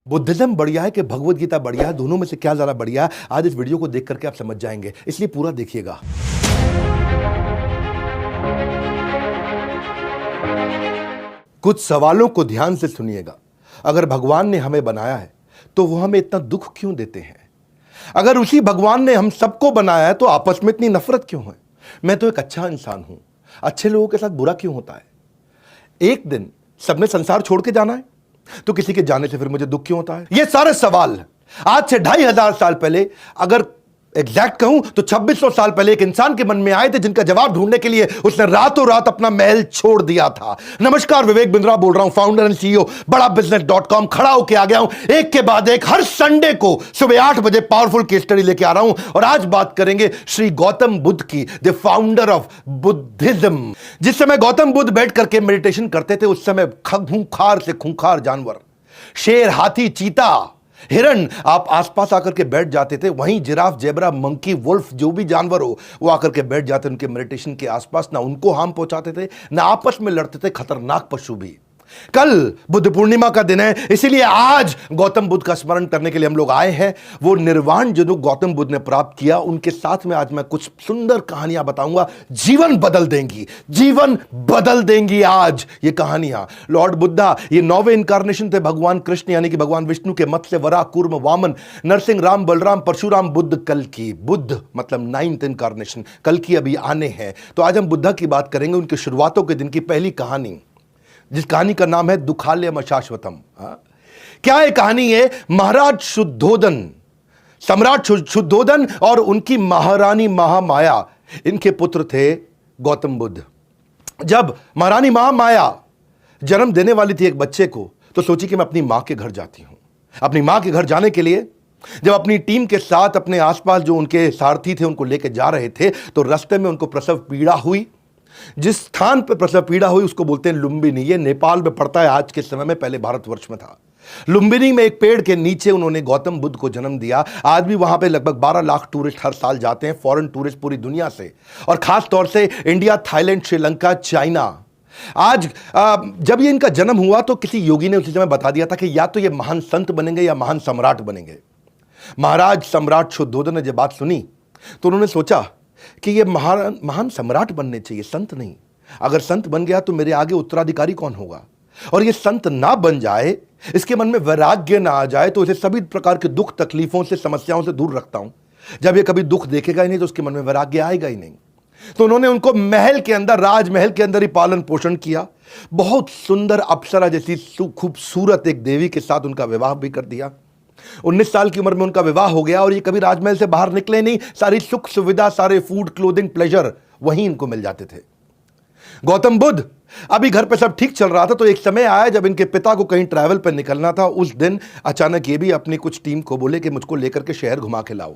Buddhism बढ़िया है कि भगवत गीता बढ़िया है, दोनों में से क्या ज्यादा बढ़िया है, आज इस वीडियो को देख करके आप समझ जाएंगे, इसलिए पूरा देखिएगा। कुछ सवालों को ध्यान से सुनिएगा। अगर भगवान ने हमें बनाया है तो वो हमें इतना दुख क्यों देते हैं? अगर उसी भगवान ने हम सबको बनाया है तो आपस में इतनी नफरत क्यों है? मैं तो एक अच्छा इंसान हूं, अच्छे लोगों के साथ बुरा क्यों होता है? एक दिन सबने संसार छोड़ के जाना है तो किसी के जाने से फिर मुझे दुख क्यों होता है? ये सारे सवाल आज से 2500 साल पहले, अगर एग्जैक्ट कहूं तो 2600 साल पहले एक इंसान के मन में आए थे, जिनका जवाब ढूंढने के लिए उसने रातों रात अपना महल छोड़ दिया था। नमस्कार, विवेक बिंद्रा बोल रहा हूं, फाउंडर एंड सीईओ बड़ा बिजनेस.com। खड़ा होके आ गया हूं एक के बाद एक, हर संडे को सुबह 8 बजे पावरफुल केस स्टडी लेके आ रहा हूं। और आज बात करेंगे श्री गौतम बुद्ध की, द फाउंडर ऑफ बुद्धिज्म। जिस समय गौतम बुद्ध बैठ करके मेडिटेशन करते थे, उस समय खूंखार से खूंखार जानवर, शेर, हाथी, चीता, हिरण आप आसपास आकर के बैठ जाते थे। वहीं जिराफ, जेबरा, मंकी, वुल्फ, जो भी जानवर हो वो आकर के बैठ जाते उनके मेडिटेशन के आसपास। ना उनको हार्म पहुंचाते थे, ना आपस में लड़ते थे। खतरनाक पशु भी। कल बुद्ध पूर्णिमा का दिन है, इसीलिए आज गौतम बुद्ध का स्मरण करने के लिए हम लोग आए हैं। वो निर्वाण जो गौतम बुद्ध ने प्राप्त किया, उनके साथ में आज मैं कुछ सुंदर कहानियां बताऊंगा, जीवन बदल देंगी, जीवन बदल देंगी आज ये कहानियां। लॉर्ड बुद्धा ये 9वें इनकारनेशन थे भगवान कृष्ण यानी कि भगवान विष्णु के। मत्स्य, वराह, कूर्म, वामन, नरसिंह, राम, बलराम, परशुराम, बुद्ध, कल्कि। बुद्ध मतलब 9th इनकारनेशन, कल्कि अभी आने हैं। तो आज हम बुद्धा की बात करेंगे, उनकी शुरुआतों के दिन की पहली कहानी, जिस कहानी का नाम है दुखालयम अशाश्वतम। क्या ये कहानी है? महाराज शुद्धोदन, सम्राट शुद्धोदन और उनकी महारानी महामाया, इनके पुत्र थे गौतम बुद्ध। जब महारानी महामाया जन्म देने वाली थी एक बच्चे को, तो सोची कि मैं अपनी मां के घर जाती हूं। अपनी मां के घर जाने के लिए जब अपनी टीम के साथ अपने आसपास जो उनके सारथी थे उनको लेकर जा रहे थे, तो रास्ते में उनको प्रसव पीड़ा हुई। जिस स्थान पर प्रसव पीड़ा हुई उसको बोलते हैं लुम्बिनी। ये नेपाल में पड़ता है आज के समय में, पहले भारतवर्ष में था। लुम्बिनी में एक पेड़ के नीचे उन्होंने गौतम बुद्ध को जन्म दिया। आज भी वहां पे लगभग 12 लाख टूरिस्ट हर साल जाते हैं, फॉरेन टूरिस्ट पूरी दुनिया से, और खास तौर से इंडिया, थाईलैंड, श्रीलंका, चाइना। आज जब ये इनका जन्म हुआ तो किसी योगी ने उसी समय बता दिया था कि या तो ये महान संत बनेंगे या महान सम्राट बनेंगे। महाराज सम्राट शुद्धोदन ने जब बात सुनी तो उन्होंने सोचा कि ये महान सम्राट बनने चाहिए, संत नहीं। अगर संत बन गया तो मेरे आगे उत्तराधिकारी कौन होगा? और ये संत ना बन जाए, इसके मन में वैराग्य ना आ जाए, तो इसे सभी प्रकार के दुख, तकलीफों से, समस्याओं से दूर रखता हूं। जब ये कभी दुख देखेगा ही नहीं तो उसके मन में वैराग्य आएगा ही नहीं। तो उन्होंने उनको महल के अंदर, राजमहल के अंदर ही पालन पोषण किया। बहुत सुंदर अप्सरा जैसी खूबसूरत एक देवी के साथ उनका विवाह भी कर दिया। 19 साल की उम्र में उनका विवाह हो गया और ये कभी राजमहल से बाहर निकले नहीं। सारी सुख सुविधा, सारे फूड, क्लोथिंग, प्लेजर वहीं इनको मिल जाते थे। गौतम बुद्ध अभी घर पे सब ठीक चल रहा था, तो एक समय आया जब इनके पिता को कहीं ट्रैवल पर निकलना था। उस दिन अचानक ये भी अपनी कुछ टीम को बोले कि मुझको लेकर के शहर घुमा के लाओ।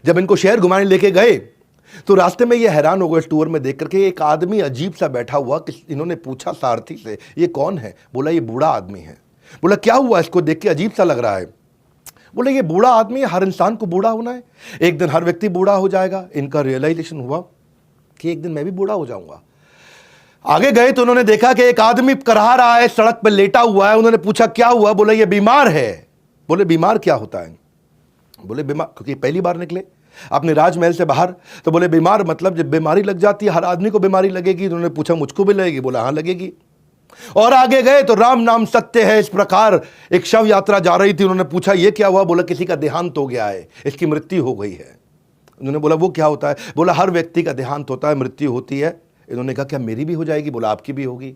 जब इनको शहर घुमाने लेके गए तो रास्ते में ये हैरान हो गए टूर में देख करके, एक आदमी अजीब सा बैठा हुआ। इन्होंने पूछा सारथी से, ये कौन है? बोला ये बूढ़ा आदमी है। बोला क्या हुआ, इसको देख के अजीब सा लग रहा है। बोले ये बूढ़ा आदमी है, हर इंसान को बूढ़ा होना है, एक दिन हर व्यक्ति बूढ़ा हो जाएगा। इनका रियलाइजेशन हुआ कि एक दिन मैं भी बूढ़ा हो जाऊंगा। आगे गए तो उन्होंने देखा कि एक आदमी करहा रहा है, सड़क पर लेटा हुआ है। उन्होंने पूछा क्या हुआ? बोले ये बीमार है। बोले बीमार क्या होता है? बोले बीमार, क्योंकि पहली बार निकले अपने राजमहल से बाहर, तो बोले बीमार मतलब जब बीमारी लग जाती है, हर आदमी को बीमारी लगेगी। उन्होंने पूछा मुझको भी लगेगी? बोला हाँ लगेगी। और आगे गए तो राम नाम सत्य है, इस प्रकार एक शव यात्रा जा रही थी। उन्होंने पूछा ये क्या हुआ? बोला किसी का देहांत हो गया है, इसकी मृत्यु हो गई है। उन्होंने बोला वो क्या होता है? बोला हर व्यक्ति का देहांत होता है, मृत्यु होती है। इन्होंने कहा क्या मेरी भी हो जाएगी? बोला आपकी भी होगी।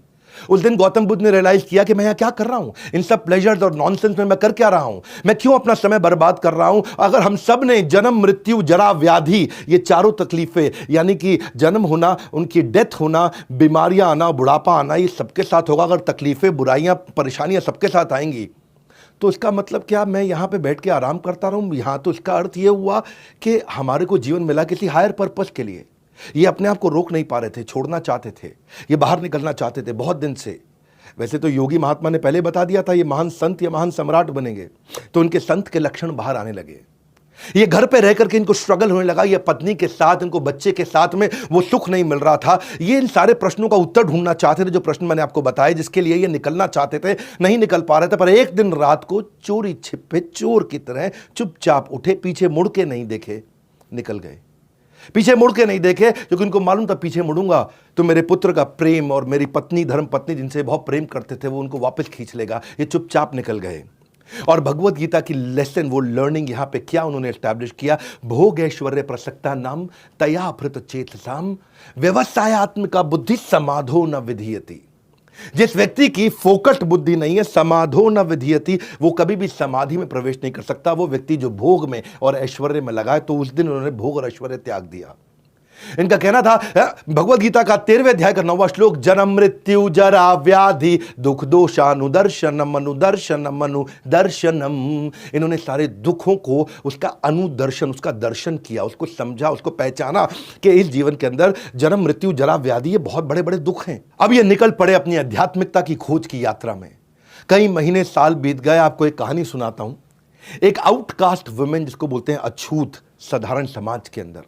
उस दिन गौतम बुद्ध ने रियलाइज किया कि मैं यहाँ क्या कर रहा हूं, इन सब प्लेजर्स और नॉनसेंस में मैं कर क्या रहा हूं, मैं क्यों अपना समय बर्बाद कर रहा हूं? अगर हम सब ने जन्म, मृत्यु, जरा, व्याधि, ये चारों तकलीफें, यानी कि जन्म होना, उनकी डेथ होना, बीमारियां आना, बुढ़ापा आना, ये सबके साथ होगा। अगर तकलीफें, बुराइयां, परेशानियां सबके साथ आएंगी तो इसका मतलब क्या मैं यहाँ पे बैठ के आराम करता रहूं? यहाँ तो इसका अर्थ ये हुआ कि हमारे को जीवन मिला किसी हायर पर्पस के लिए। ये अपने आप को रोक नहीं पा रहे थे, छोड़ना चाहते थे, ये बाहर निकलना चाहते थे बहुत दिन से। वैसे तो योगी महात्मा ने पहले बता दिया था ये महान संत या महान सम्राट बनेंगे, तो उनके संत के लक्षण बाहर आने लगे। ये घर पे रह करके इनको स्ट्रगल होने लगा, ये पत्नी के साथ, इनको बच्चे के साथ में वो सुख नहीं मिल रहा था। ये इन सारे प्रश्नों का उत्तर ढूंढना चाहते थे, जो प्रश्न मैंने आपको बताए, जिसके लिए ये निकलना चाहते थे, नहीं निकल पा रहे थे। पर एक दिन रात को चोरी छिपे चोर की तरह चुपचाप उठे, पीछे मुड़ के नहीं देखे, निकल गए। पीछे मुड़ के नहीं देखे क्योंकि उनको मालूम था पीछे मुड़ूंगा तो मेरे पुत्र का प्रेम और मेरी पत्नी, धर्म पत्नी जिनसे बहुत प्रेम करते थे, वो उनको वापस खींच लेगा। ये चुपचाप निकल गए। और भगवत गीता की लेसन, वो लर्निंग यहां पे क्या उन्होंने एस्टैब्लिश किया, भोग ऐश्वर्य प्रसक्ता नाम तया भृत चेतसाम व्यवसायत्मिका बुद्धि समाधो न विधीयति। जिस व्यक्ति की फोकस्ड बुद्धि नहीं है, समाधो न विधीयति, वो कभी भी समाधि में प्रवेश नहीं कर सकता। वो व्यक्ति जो भोग में और ऐश्वर्य में लगा है, तो उस दिन उन्होंने भोग और ऐश्वर्य त्याग दिया। इनका कहना था, भगवत गीता का 13वें अध्याय का 9वां श्लोक, जन्म मृत्यु जरा व्याधि दुख दोषानुदर्शनम अनुदर्शनम अनुदर्शनम। इन्होंने सारे दुखों को, उसका अनुदर्शन, उसका दर्शन किया, उसको समझा, उसको पहचाना कि इस जीवन के अंदर जन्म मृत्यु जरा व्याधि ये बहुत बड़े बड़े दुख हैं। अब ये निकल पड़े अपनी आध्यात्मिकता की खोज की यात्रा में। कई महीने साल बीत गए। आपको एक कहानी सुनाता हूं। एक आउटकास्ट वुमेन, जिसको बोलते हैं अछूत साधारण समाज के अंदर,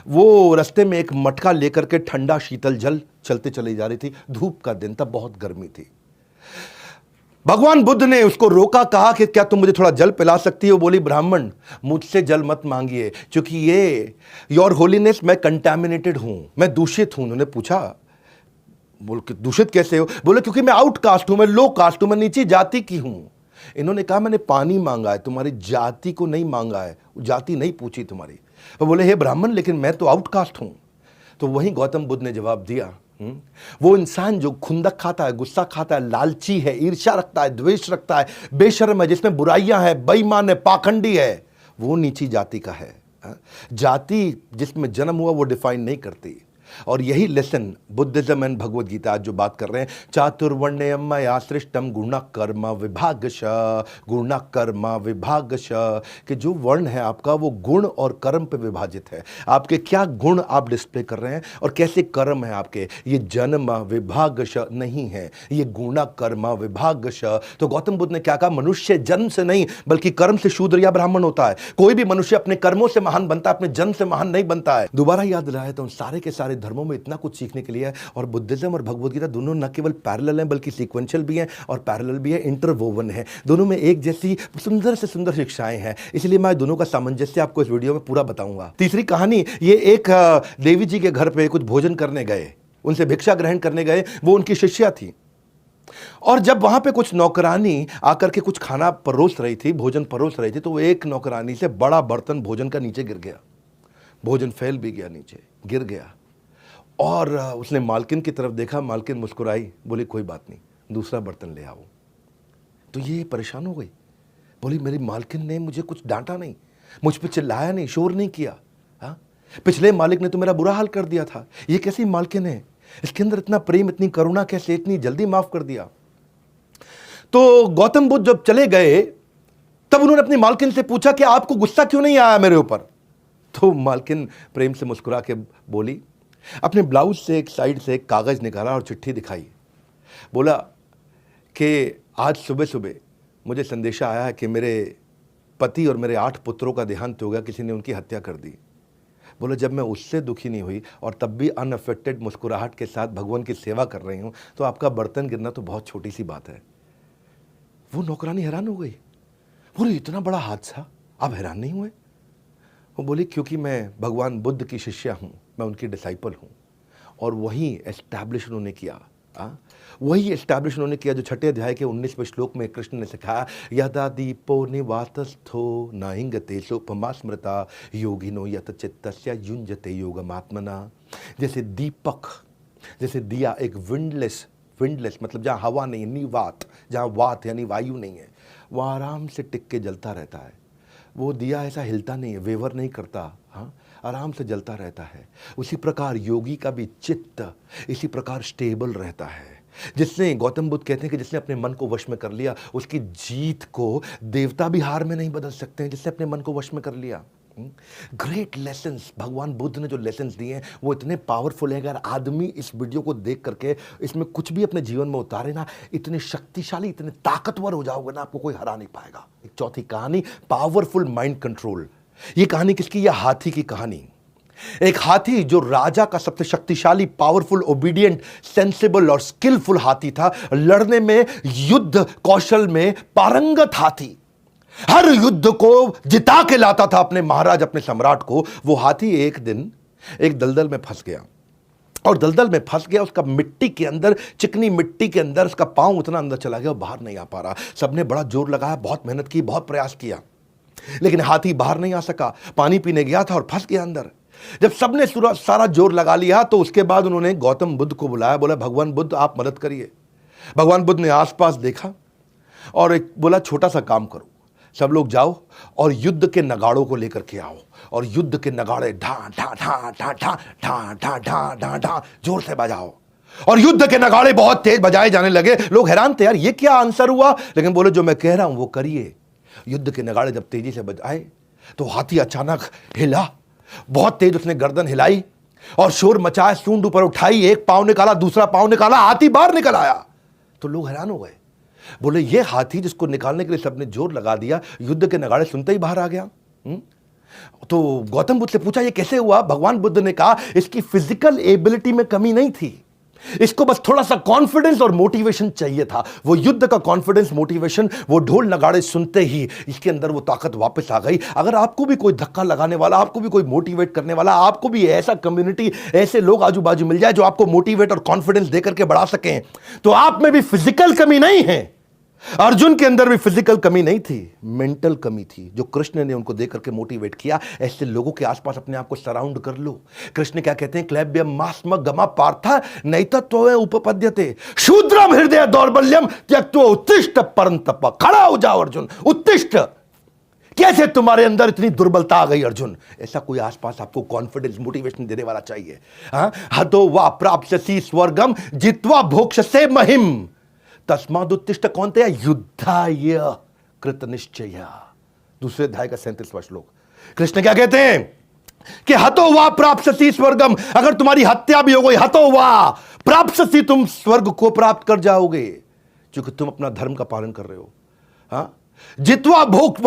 वो रास्ते में एक मटका लेकर के ठंडा शीतल जल चलते चली जा रही थी। धूप का दिन था, बहुत गर्मी थी। भगवान बुद्ध ने उसको रोका, कहा कि क्या तुम मुझे थोड़ा जल पिला सकती हो? बोली, ब्राह्मण मुझसे जल मत मांगिए, क्योंकि ये योर होलीनेस, मैं कंटामिनेटेड हूं, मैं दूषित हूं। उन्होंने पूछा, बोल के दूषित कैसे हो? बोले, क्योंकि मैं आउटकास्ट हूं, मैं लो कास्ट हूं, मैं नीची जाति की हूं। इन्होंने कहा, मैंने पानी मांगा है, तुम्हारी जाति को नहीं मांगा है, जाति नहीं पूछी तुम्हारी। वो बोले, हे ब्राह्मण, लेकिन मैं तो आउटकास्ट हूं। तो वहीं गौतम बुद्ध ने जवाब दिया, वो इंसान जो खुंदक खाता है, गुस्सा खाता है, लालची है, ईर्ष्या रखता है, द्वेष रखता है, बेशर्म है, जिसमें बुराइयां हैं, बेईमान है, पाखंडी है, वो नीची जाति का है। जाति जिसमें जन्म हुआ वो डिफाइन नहीं करती। और यही lesson Buddhism and Bhagavad Gita आज जो बात कर रहे हैं, चातुर्वर्ण्यम मया सृष्टम गुण कर्म विभागश, गुण कर्म विभागश, कि जो वर्ण है आपका वो गुण और कर्म पे विभाजित है। आपके क्या गुण आप डिस्प्ले कर रहे हैं और कैसे कर्म है आपके, ये जन्म विभागश नहीं है, ये गुण कर्म विभागश। तो गौतम बुद्ध ने क्या कहा, मनुष्य जन्म से नहीं बल्कि कर्म से शूद्र या ब्राह्मण होता है। कोई भी मनुष्य अपने कर्मों से महान बनता है, अपने जन्म से महान नहीं बनता है। दोबारा याद दिलाया तो सारे के सारे धर्मों में इतना कुछ सीखने के लिए है। और बुद्धिज्म और भगवत गीता दोनों न केवल पैरेलल हैं बल्कि सीक्वेंशियल भी हैं और पैरेलल भी है, इंटरवोवन है। दोनों में एक जैसी सुंदर से सुंदर शिक्षाएं हैं। इसलिए मैं दोनों का सामंजस्य आपको इस वीडियो में पूरा बताऊंगा। तीसरी कहानी, ये एक देवी जी के घर पे कुछ भोजन करने गए, उनसे भिक्षा ग्रहण करने गए। वो उनकी शिष्या थी। और जब वहां पे कुछ नौकरानी आकर के कुछ खाना परोस रही थी, भोजन परोस रही थी, तो एक नौकरानी से बड़ा बर्तन भोजन का नीचे गिर गया। भोजन फैल भी गया, नीचे गिर गया। और उसने मालकिन की तरफ देखा, मालकिन मुस्कुराई, बोली कोई बात नहीं, दूसरा बर्तन ले आओ। तो ये परेशान हो गई, बोली मेरी मालकिन ने मुझे कुछ डांटा नहीं, मुझ पे चिल्लाया नहीं, शोर नहीं किया। हाँ, पिछले मालिक ने तो मेरा बुरा हाल कर दिया था, ये कैसी मालकिन है, इसके अंदर इतना प्रेम, इतनी करुणा कैसे, इतनी जल्दी माफ कर दिया। तो गौतम बुद्ध जब चले गए तब उन्होंने अपनी मालकिन से पूछा कि आपको गुस्सा क्यों नहीं आया मेरे ऊपर? तो मालकिन प्रेम से मुस्कुरा के बोली, अपने ब्लाउज से एक साइड से एक कागज निकाला और चिट्ठी दिखाई। बोला कि आज सुबह सुबह मुझे संदेशा आया है कि मेरे पति और मेरे 8 पुत्रों का देहांत हो गया, किसी ने उनकी हत्या कर दी। बोले जब मैं उससे दुखी नहीं हुई और तब भी अनअफेक्टेड मुस्कुराहट के साथ भगवान की सेवा कर रही हूं, तो आपका बर्तन गिरना तो बहुत छोटी सी बात है। वो नौकरानी हैरान हो गई, बोले इतना बड़ा हादसा, आप हैरान नहीं हुए? वो बोली क्योंकि मैं भगवान बुद्ध की शिष्या हूँ, मैं उनकी डिसाइपल हूँ। और वही एस्टैब्लिश उन्होंने किया, वही एस्टैब्लिश उन्होंने किया जो 6 अध्याय के 19वें श्लोक में कृष्ण ने सिखाया, यदा दीपो निवातस्थो नाहिंगते सोपमा स्मृता योगिनो यत चित्तस्य युञ्जते योगमात्मना। जैसे दीपक, जैसे दिया, एक विंडलेस मतलब जहाँ हवा नहीं है, निवात, जहाँ वात यानी वायु नहीं है, वह आराम से टिक के जलता रहता है। वो दिया ऐसा हिलता नहीं है, वेवर नहीं करता, हाँ, आराम से जलता रहता है। उसी प्रकार योगी का भी चित्त इसी प्रकार स्टेबल रहता है। जिसने, गौतम बुद्ध कहते हैं कि जिसने अपने मन को वश में कर लिया, उसकी जीत को देवता भी हार में नहीं बदल सकते हैं, जिसने अपने मन को वश में कर लिया। ग्रेट लेसन्स, भगवान बुद्ध ने जो लेसन्स दिए हैं वो इतने पावरफुल है। अगर आदमी इस वीडियो को देख करके इसमें कुछ भी अपने जीवन में उतारे ना, इतने शक्तिशाली, इतने ताकतवर हो जाओगे ना, आपको कोई हरा नहीं पाएगा। एक चौथी कहानी, पावरफुल माइंड कंट्रोल। ये कहानी किसकी? यह हाथी की कहानी। एक हाथी जो राजा का सबसे शक्तिशाली, पावरफुल, ओबीडियंट, सेंसिबल और स्किलफुल हाथी था, लड़ने में, युद्ध कौशल में पारंगत हाथी, हर युद्ध को जिता के लाता था अपने महाराज, अपने सम्राट को। वो हाथी एक दिन एक दलदल में फंस गया, और दलदल में फंस गया। उसका मिट्टी के अंदर, चिकनी मिट्टी के अंदर उसका पांव उतना अंदर चला गया और बाहर नहीं आ पा रहा। सबने बड़ा जोर लगाया, बहुत मेहनत की, बहुत प्रयास किया, लेकिन हाथी बाहर नहीं आ सका। पानी पीने गया था और फंस गया अंदर। जब सबने सारा जोर लगा लिया तो उसके बाद उन्होंने गौतम बुद्ध को बुलाया, बोला भगवान बुद्ध आप मदद करिए। भगवान बुद्ध ने आसपास देखा और एक बोला छोटा सा काम करो, सब लोग जाओ और युद्ध के नगाड़ों को लेकर के आओ, और युद्ध के नगाड़े ढा ढा ढा ढा ढा ढा ढा ढा ढा ढा जोर से बजाओ। और युद्ध के नगाड़े बहुत तेज बजाए जाने लगे। लोग हैरान थे, यार ये क्या आंसर हुआ? लेकिन बोले जो मैं कह रहा हूं वो करिए। युद्ध के नगाड़े जब तेजी से बजाए तो हाथी अचानक हिला, बहुत तेज उसने गर्दन हिलाई और शोर मचाया, सूंड ऊपर उठाई, एक पांव निकाला, दूसरा पांव निकाला, हाथी बाहर निकल आया। तो लोग हैरान हो गए, बोले ये हाथी जिसको निकालने के लिए सबने जोर लगा दिया, युद्ध के नगाड़े सुनते ही बाहर आ गया। तो गौतम बुद्ध से पूछा ये कैसे हुआ? भगवान बुद्ध ने कहा इसकी फिजिकल एबिलिटी में कमी नहीं थी, इसको बस थोड़ा सा कॉन्फिडेंस और मोटिवेशन चाहिए था। वो युद्ध का कॉन्फिडेंस, मोटिवेशन, वो ढोल नगाड़े सुनते ही इसके अंदर वो ताकत वापस आ गई। अगर आपको भी कोई धक्का लगाने वाला, आपको भी कोई मोटिवेट करने वाला, आपको भी ऐसा कम्युनिटी, ऐसे लोग आजू बाजू मिल जाए जो आपको मोटिवेट और कॉन्फिडेंस देकर के बढ़ा सकें, तो आप में भी फिजिकल कमी नहीं है। अर्जुन के अंदर भी फिजिकल कमी नहीं थी, मेंटल कमी थी, जो कृष्ण ने उनको देकर के मोटिवेट किया। ऐसे लोगों के आसपास अपने आप को सराउंड कर लो। कृष्ण क्या कहते हैं? क्लैब्यम मास्म गमा पार्था नैतत्व उपपद्यते शूद्रम हृदय दौर्बल्यम त्यक्त्वा उत्तिष्ठ परंतप। खड़ा हो जाओ अर्जुन, उत्तिष्ठ। कैसे तुम्हारे अंदर इतनी दुर्बलता आ गई अर्जुन? ऐसा कोई आसपास आपको कॉन्फिडेंस, मोटिवेशन देने वाला चाहिए। हतो वा प्राप्स्यसि स्वर्गम जित्वा भोक्ष्यसे महिम तस्मादुत्तिष्ठ। कौन थे? युद्धाय कृत निश्चय। दूसरे अध्याय का 37वां श्लोक। कृष्ण क्या कहते हैं कि हतो वा प्राप्स्यसि स्वर्गम, अगर तुम्हारी हत्या भी हो गई, हतो वा प्राप्स्यसि, तुम स्वर्ग को प्राप्त कर जाओगे, क्योंकि तुम अपना धर्म का पालन कर रहे हो। जित्वा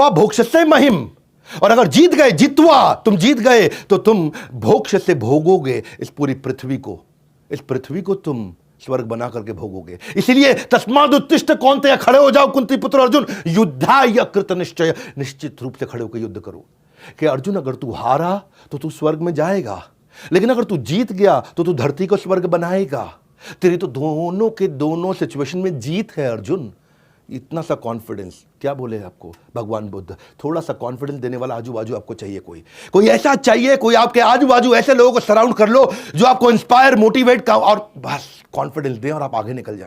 भोक्ष्यसे महिम, और अगर जीत गए, जित्वा तुम जीत गए, तो तुम भोक्ष्य से भोगोगे इस पूरी पृथ्वी को, इस पृथ्वी को तुम स्वर्ग बना करके भोगोगे। इसलिए तस्माद उत्तिष्ठ, कौन थे? खड़े हो जाओ कुंती पुत्र अर्जुन, युद्धाय कृत निश्चय, निश्चित रूप से खड़े होकर युद्ध करो। कि अर्जुन अगर तू हारा तो तू स्वर्ग में जाएगा, लेकिन अगर तू जीत गया तो तू धरती को स्वर्ग बनाएगा। तेरी तो दोनों के दोनों सिचुएशन में जीत है अर्जुन। इतना सा कॉन्फिडेंस, क्या बोले आपको भगवान बुद्ध? थोड़ा सा कॉन्फिडेंस देने वाला आजू बाजू आपको चाहिए, कोई ऐसा चाहिए, कोई आपके आजू बाजू ऐसे लोगों को सराउंड कर लो जो आपको इंस्पायर, मोटिवेट का और बस कॉन्फिडेंस दें और आप आगे निकल जाए।